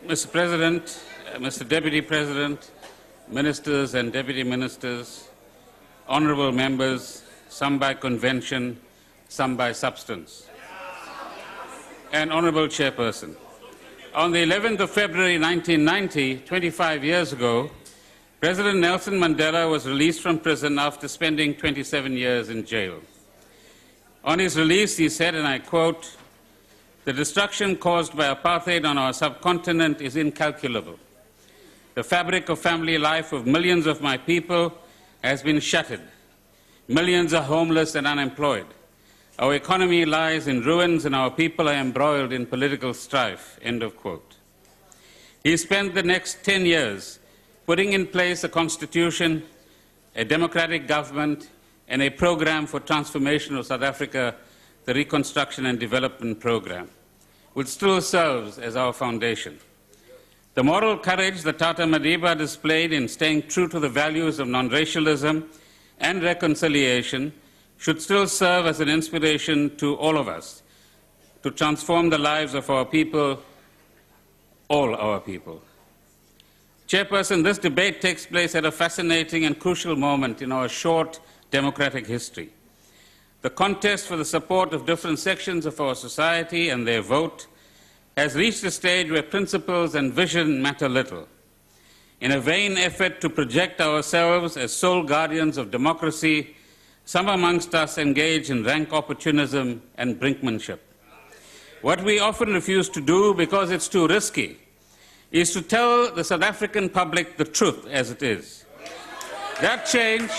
Mr. President, Mr. Deputy President, Ministers and Deputy Ministers, honourable members, some by convention, some by substance, and Honourable Chairperson. On the 11th of February 1990, 25 years ago, President Nelson Mandela was released from prison after spending 27 years in jail. On his release, he said, and I quote, "The destruction caused by apartheid on our subcontinent is incalculable. The fabric of family life of millions of my people has been shattered. Millions are homeless and unemployed. Our economy lies in ruins and our people are embroiled in political strife." End of quote. He spent the next 10 years putting in place a constitution, a democratic government, and a program for transformation of South Africa, the Reconstruction and Development Program, which still serves as our foundation. The moral courage that Tata Madiba displayed in staying true to the values of non-racialism and reconciliation should still serve as an inspiration to all of us to transform the lives of our people, all our people. Chairperson, this debate takes place at a fascinating and crucial moment in our short democratic history. The contest for the support of different sections of our society and their vote has reached a stage where principles and vision matter little. In a vain effort to project ourselves as sole guardians of democracy, some amongst us engage in rank opportunism and brinkmanship. What we often refuse to do because it's too risky is to tell the South African public the truth as it is. That change,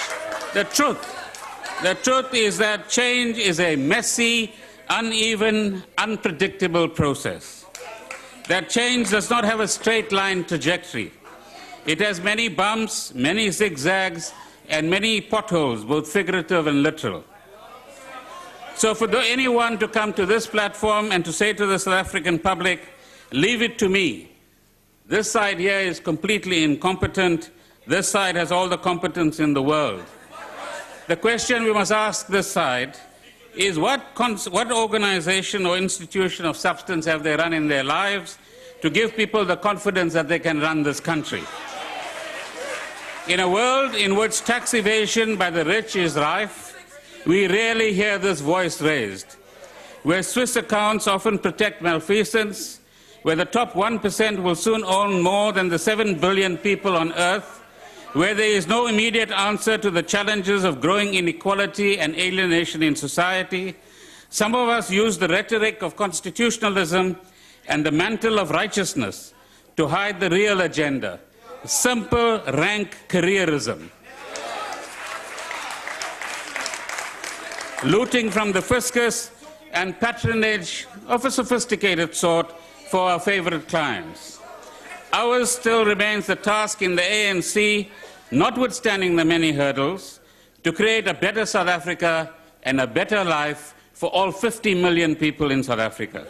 the truth is that change is a messy, uneven, unpredictable process. That change does not have a straight line trajectory. It has many bumps, many zigzags, and many potholes, both figurative and literal. So for anyone to come to this platform and to say to the South African public, "Leave it to me. This side here is completely incompetent. This side has all the competence in the world." The question we must ask this side is what organization or institution of substance have they run in their lives to give people the confidence that they can run this country? In a world in which tax evasion by the rich is rife, we rarely hear this voice raised. Where Swiss accounts often protect malfeasance, where the top 1% will soon own more than the 7 billion people on earth, where there is no immediate answer to the challenges of growing inequality and alienation in society, some of us use the rhetoric of constitutionalism and the mantle of righteousness to hide the real agenda, simple rank careerism. Looting from the fiscus and patronage of a sophisticated sort for our favorite clients. Ours still remains the task in the ANC, notwithstanding the many hurdles, to create a better South Africa and a better life for all 50 million people in South Africa.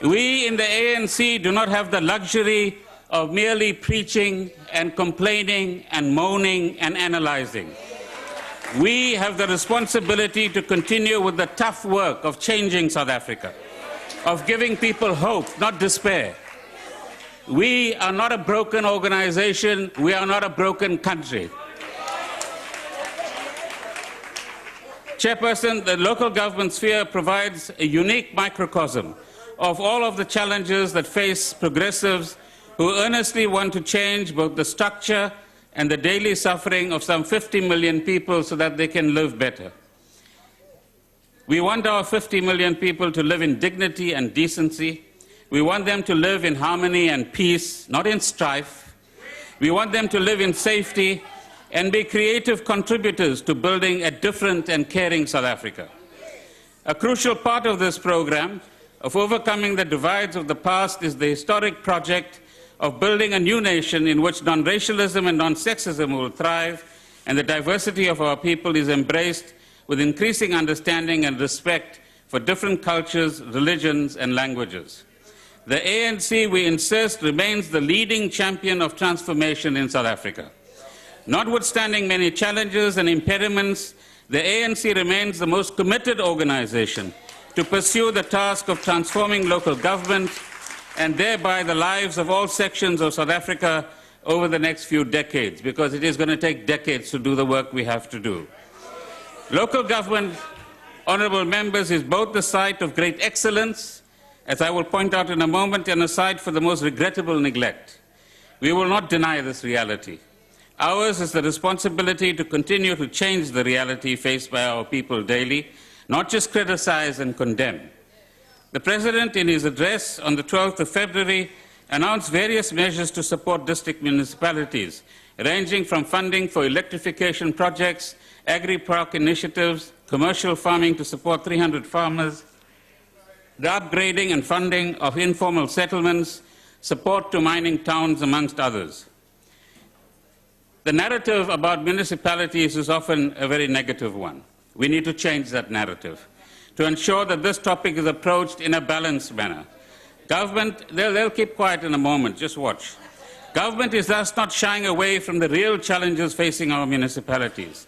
We in the ANC do not have the luxury of merely preaching and complaining and moaning and analyzing. We have the responsibility to continue with the tough work of changing South Africa, of giving people hope, not despair. We are not a broken organization. We are not a broken country. Chairperson, the local government sphere provides a unique microcosm of all of the challenges that face progressives who earnestly want to change both the structure and the daily suffering of some 50 million people so that they can live better. We want our 50 million people to live in dignity and decency. We want them to live in harmony and peace, not in strife. We want them to live in safety and be creative contributors to building a different and caring South Africa. A crucial part of this program of overcoming the divides of the past is the historic project of building a new nation in which non-racialism and non-sexism will thrive and the diversity of our people is embraced with increasing understanding and respect for different cultures, religions, and languages. The ANC, we insist, remains the leading champion of transformation in South Africa. Notwithstanding many challenges and impediments, the ANC remains the most committed organization to pursue the task of transforming local government, and thereby the lives of all sections of South Africa over the next few decades, because it is going to take decades to do the work we have to do. Local government, honourable members, is both the site of great excellence, as I will point out in a moment, and a site for the most regrettable neglect. We will not deny this reality. Ours is the responsibility to continue to change the reality faced by our people daily, not just criticize and condemn. The President, in his address on the 12th of February, announced various measures to support district municipalities, ranging from funding for electrification projects, agri-park initiatives, commercial farming to support 300 farmers, the upgrading and funding of informal settlements, support to mining towns, amongst others. The narrative about municipalities is often a very negative one. We need to change that narrative to ensure that this topic is approached in a balanced manner. Government, they'll keep quiet in a moment, just watch. Government is thus not shying away from the real challenges facing our municipalities.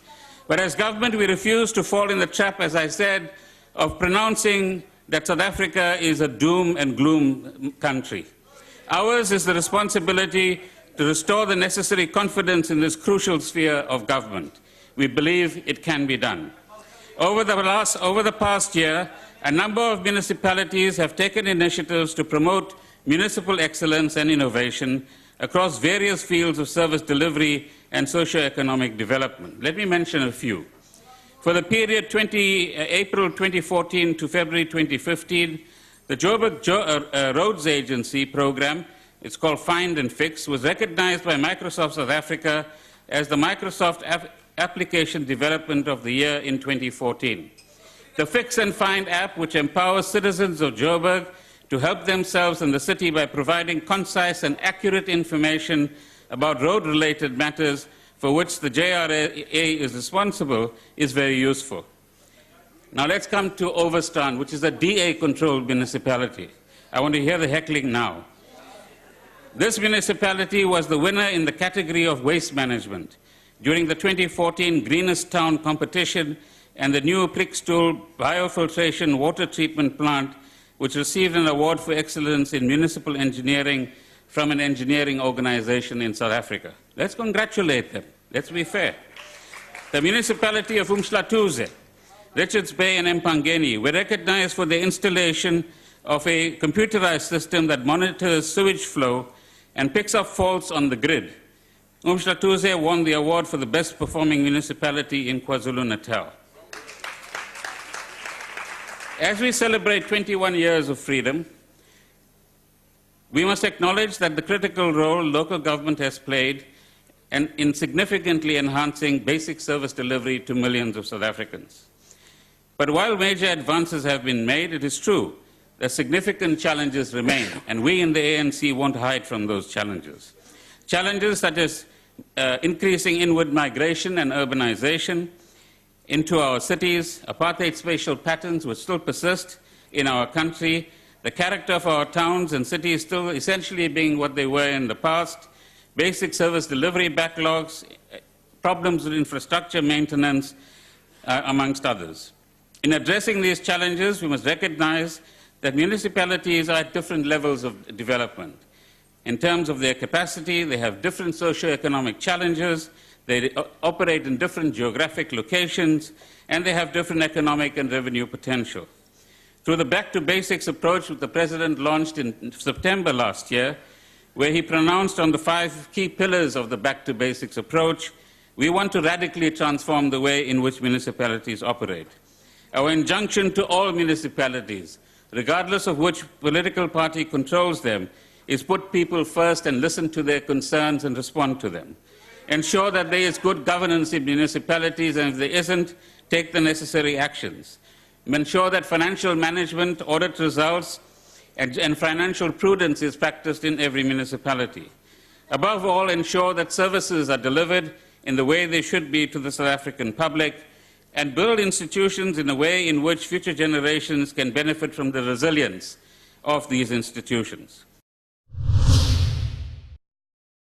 But as government, we refuse to fall in the trap, as I said, of pronouncing that South Africa is a doom and gloom country. Ours is the responsibility to restore the necessary confidence in this crucial sphere of government. We believe it can be done. Over the past year, a number of municipalities have taken initiatives to promote municipal excellence and innovation across various fields of service delivery and socio-economic development. Let me mention a few. For the period April 2014 to February 2015, the Joburg Roads Agency program, it's called Find and Fix, was recognized by Microsoft South Africa as the Microsoft Application Development of the Year in 2014. The Fix and Find app, which empowers citizens of Joburg to help themselves and the city by providing concise and accurate information about road-related matters for which the JRA is responsible, is very useful. Now let's come to Overstrand, which is a DA-controlled municipality. I want to hear the heckling now. This municipality was the winner in the category of waste management during the 2014 Greenest Town competition and the new Prickstool biofiltration water treatment plant, which received an award for excellence in municipal engineering from an engineering organization in South Africa. Let's congratulate them. Let's be fair. The municipality of Umhlatuze, Richards Bay and Mpangeni were recognized for the installation of a computerized system that monitors sewage flow and picks up faults on the grid. Umhlatuze won the award for the best performing municipality in KwaZulu-Natal. As we celebrate 21 years of freedom, we must acknowledge that the critical role local government has played in significantly enhancing basic service delivery to millions of South Africans. But while major advances have been made, it is true that significant challenges remain, and we in the ANC won't hide from those challenges. Challenges such as increasing inward migration and urbanization into our cities, apartheid spatial patterns which still persist in our country, the character of our towns and cities still essentially being what they were in the past, basic service delivery backlogs, problems with infrastructure maintenance, amongst others. In addressing these challenges, we must recognize that municipalities are at different levels of development. In terms of their capacity, they have different socio-economic challenges, they operate in different geographic locations, and they have different economic and revenue potential. Through the Back to Basics approach which the President launched in September last year, where he pronounced on the 5 key pillars of the Back to Basics approach, we want to radically transform the way in which municipalities operate. Our injunction to all municipalities, regardless of which political party controls them, is put people first and listen to their concerns and respond to them. Ensure that there is good governance in municipalities, and if there isn't, take the necessary actions. Ensure that financial management, audit results, and financial prudence is practiced in every municipality. Above all, ensure that services are delivered in the way they should be to the South African public, and build institutions in a way in which future generations can benefit from the resilience of these institutions.